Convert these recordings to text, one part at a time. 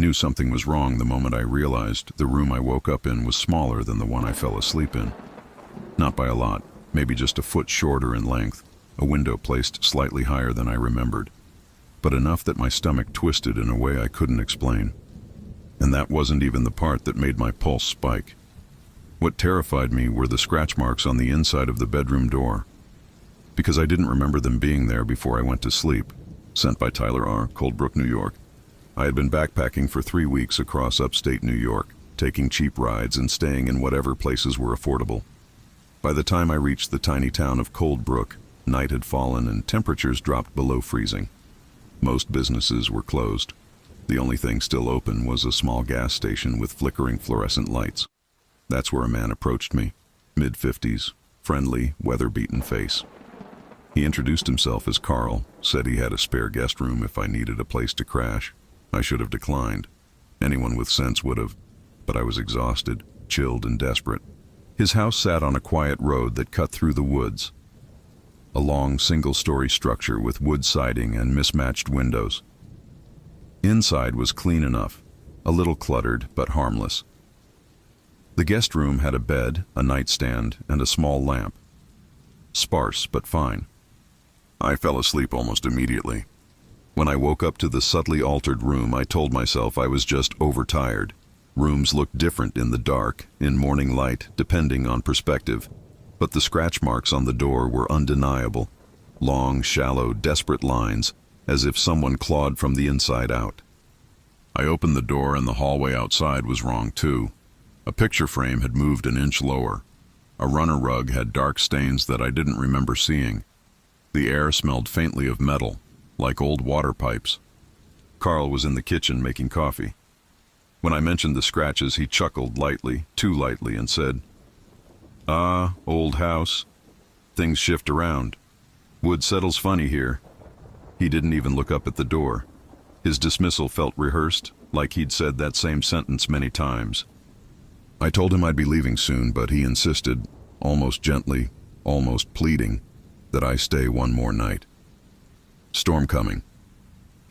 knew something was wrong the moment I realized the room I woke up in was smaller than the one I fell asleep in. Not by a lot, maybe just a foot shorter in length, a window placed slightly higher than I remembered, but enough that my stomach twisted in a way I couldn't explain. And that wasn't even the part that made my pulse spike. What terrified me were the scratch marks on the inside of the bedroom door, because I didn't remember them being there before I went to sleep. Sent by Tyler R., Cold Brook, New York. I had been backpacking for 3 weeks across upstate New York, taking cheap rides and staying in whatever places were affordable. By the time I reached the tiny town of Cold Brook, night had fallen and temperatures dropped below freezing. Most businesses were closed. The only thing still open was a small gas station with flickering fluorescent lights. That's where a man approached me, mid-50s, friendly, weather-beaten face. He introduced himself as Carl, said he had a spare guest room if I needed a place to crash. I should have declined. Anyone with sense would have, but I was exhausted, chilled, and desperate. His house sat on a quiet road that cut through the woods. A long, single-story structure with wood siding and mismatched windows. Inside was clean enough, a little cluttered, but harmless. The guest room had a bed, a nightstand, and a small lamp. Sparse, but fine. I fell asleep almost immediately. When I woke up to the subtly altered room, I told myself I was just overtired. Rooms looked different in the dark, in morning light, depending on perspective. But the scratch marks on the door were undeniable. Long, shallow, desperate lines, as if someone clawed from the inside out. I opened the door and the hallway outside was wrong too. A picture frame had moved an inch lower. A runner rug had dark stains that I didn't remember seeing. The air smelled faintly of metal, like old water pipes. Carl was in the kitchen making coffee. When I mentioned the scratches, he chuckled lightly, too lightly, and said, "Ah, old house. Things shift around. Wood settles funny here." He didn't even look up at the door. His dismissal felt rehearsed, like he'd said that same sentence many times. I told him I'd be leaving soon, but he insisted, almost gently, almost pleading, that I stay one more night. "Storm coming,"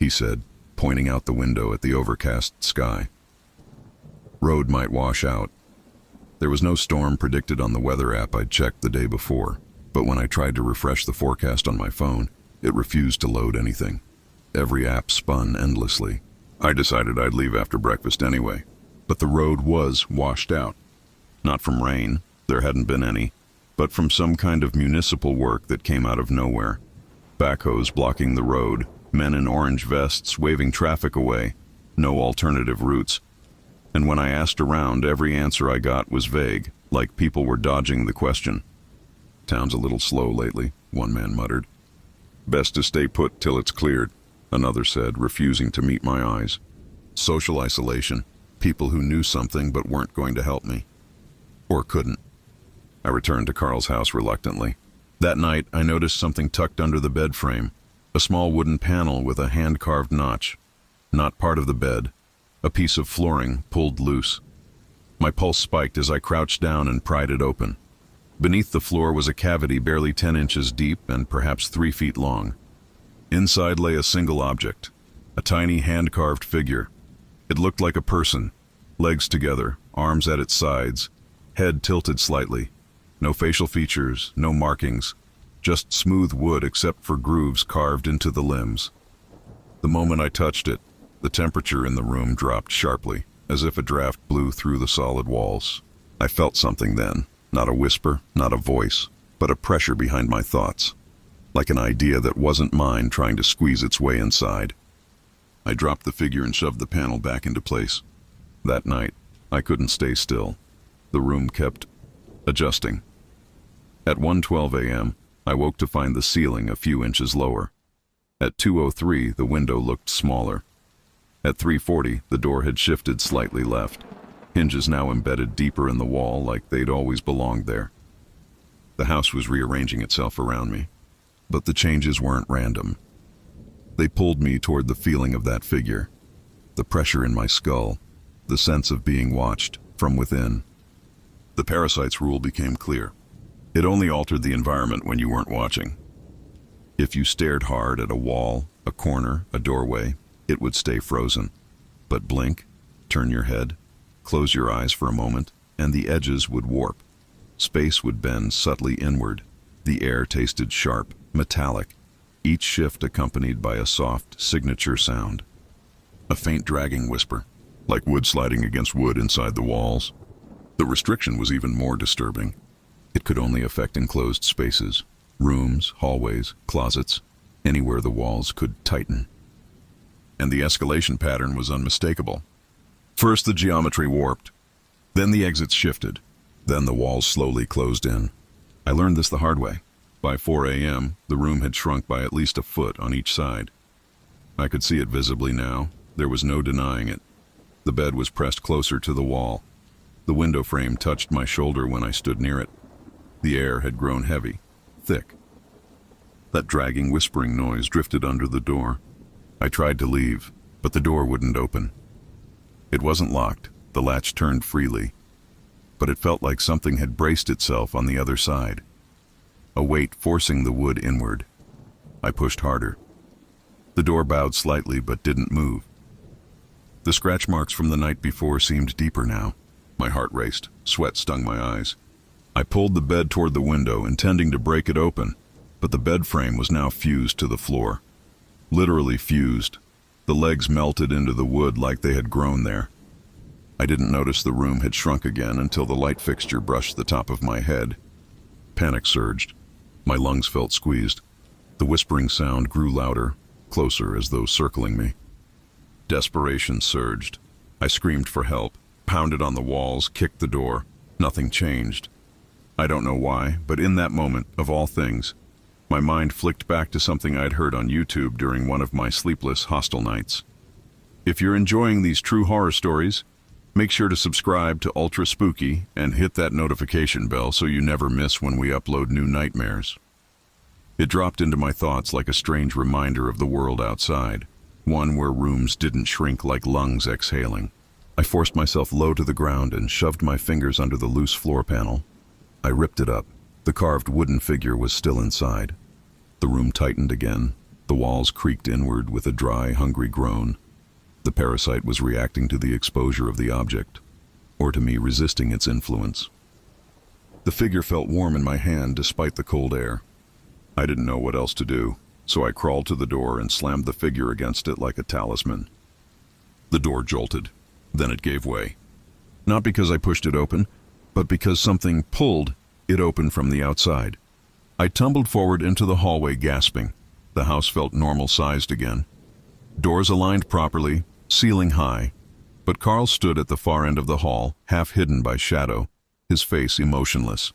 he said, pointing out the window at the overcast sky. "Road might wash out." There was no storm predicted on the weather app I'd checked the day before, but when I tried to refresh the forecast on my phone, it refused to load anything. Every app spun endlessly. I decided I'd leave after breakfast anyway, but the road was washed out. Not from rain, there hadn't been any, but from some kind of municipal work that came out of nowhere. Backhoes blocking the road, men in orange vests waving traffic away, no alternative routes. And when I asked around, every answer I got was vague, like people were dodging the question. "Town's a little slow lately," one man muttered. "Best to stay put till it's cleared," another said, refusing to meet my eyes. Social isolation, people who knew something but weren't going to help me. Or couldn't. I returned to Carl's house reluctantly. That night, I noticed something tucked under the bed frame, a small wooden panel with a hand-carved notch. Not part of the bed, a piece of flooring pulled loose. My pulse spiked as I crouched down and pried it open. Beneath the floor was a cavity barely 10 inches deep and perhaps 3 feet long. Inside lay a single object, a tiny hand-carved figure. It looked like a person, legs together, arms at its sides, head tilted slightly. No facial features, no markings, just smooth wood except for grooves carved into the limbs. The moment I touched it, the temperature in the room dropped sharply, as if a draft blew through the solid walls. I felt something then, not a whisper, not a voice, but a pressure behind my thoughts, like an idea that wasn't mine trying to squeeze its way inside. I dropped the figure and shoved the panel back into place. That night, I couldn't stay still. The room kept adjusting. At 1:12 a.m., I woke to find the ceiling a few inches lower. At 2:03, the window looked smaller. At 3:40, the door had shifted slightly left, hinges now embedded deeper in the wall like they'd always belonged there. The house was rearranging itself around me, but the changes weren't random. They pulled me toward the feeling of that figure, the pressure in my skull, the sense of being watched from within. The parasite's rule became clear. It only altered the environment when you weren't watching. If you stared hard at a wall, a corner, a doorway, it would stay frozen. But blink, turn your head, close your eyes for a moment, and the edges would warp. Space would bend subtly inward. The air tasted sharp, metallic, each shift accompanied by a soft, signature sound. A faint dragging whisper, like wood sliding against wood inside the walls. The restriction was even more disturbing. It could only affect enclosed spaces, rooms, hallways, closets, anywhere the walls could tighten. And the escalation pattern was unmistakable. First the geometry warped, then the exits shifted, then the walls slowly closed in. I learned this the hard way. By 4 a.m., the room had shrunk by at least a foot on each side. I could see it visibly now. There was no denying it. The bed was pressed closer to the wall. The window frame touched my shoulder when I stood near it. The air had grown heavy, thick. That dragging, whispering noise drifted under the door. I tried to leave, but the door wouldn't open. It wasn't locked. The latch turned freely. But it felt like something had braced itself on the other side. A weight forcing the wood inward. I pushed harder. The door bowed slightly but didn't move. The scratch marks from the night before seemed deeper now. My heart raced. Sweat stung my eyes. I pulled the bed toward the window, intending to break it open, but the bed frame was now fused to the floor. Literally fused. The legs melted into the wood like they had grown there. I didn't notice the room had shrunk again until the light fixture brushed the top of my head. Panic surged. My lungs felt squeezed. The whispering sound grew louder, closer, as though circling me. Desperation surged. I screamed for help, pounded on the walls, kicked the door. Nothing changed. I don't know why, but in that moment, of all things, my mind flicked back to something I'd heard on YouTube during one of my sleepless hostel nights. If you're enjoying these true horror stories, make sure to subscribe to Ultra Spooky and hit that notification bell so you never miss when we upload new nightmares. It dropped into my thoughts like a strange reminder of the world outside, one where rooms didn't shrink like lungs exhaling. I forced myself low to the ground and shoved my fingers under the loose floor panel. I ripped it up. The carved wooden figure was still inside. The room tightened again. The walls creaked inward with a dry, hungry groan. The parasite was reacting to the exposure of the object, or to me resisting its influence. The figure felt warm in my hand despite the cold air. I didn't know what else to do, so I crawled to the door and slammed the figure against it like a talisman. The door jolted. Then it gave way. Not because I pushed it open, but because something pulled it open from the outside. I tumbled forward into the hallway, gasping. The house felt normal-sized again. Doors aligned properly, ceiling high, but Carl stood at the far end of the hall, half hidden by shadow, his face emotionless.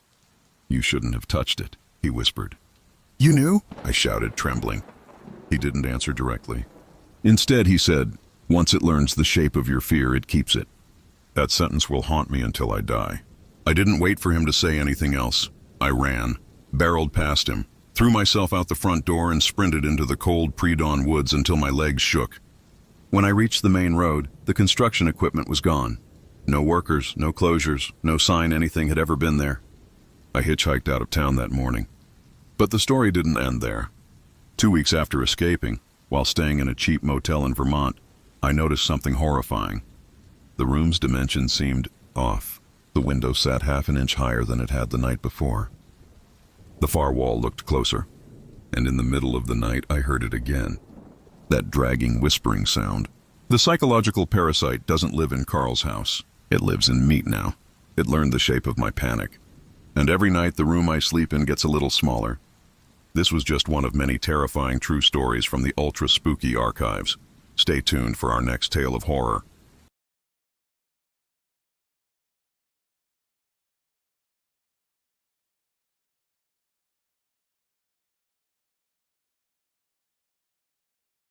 "You shouldn't have touched it," he whispered. "You knew?" I shouted, trembling. He didn't answer directly. Instead, he said, "Once it learns the shape of your fear, it keeps it." That sentence will haunt me until I die. I didn't wait for him to say anything else. I ran, barreled past him, threw myself out the front door and sprinted into the cold pre-dawn woods until my legs shook. When I reached the main road, the construction equipment was gone. No workers, no closures, no sign anything had ever been there. I hitchhiked out of town that morning. But the story didn't end there. 2 weeks after escaping, while staying in a cheap motel in Vermont, I noticed something horrifying. The room's dimensions seemed off. The window sat half an inch higher than it had the night before. The far wall looked closer, and in the middle of the night I heard it again. That dragging, whispering sound. The psychological parasite doesn't live in Carl's house. It lives in me now. It learned the shape of my panic. And every night the room I sleep in gets a little smaller. This was just one of many terrifying true stories from the Ultra Spooky archives. Stay tuned for our next tale of horror.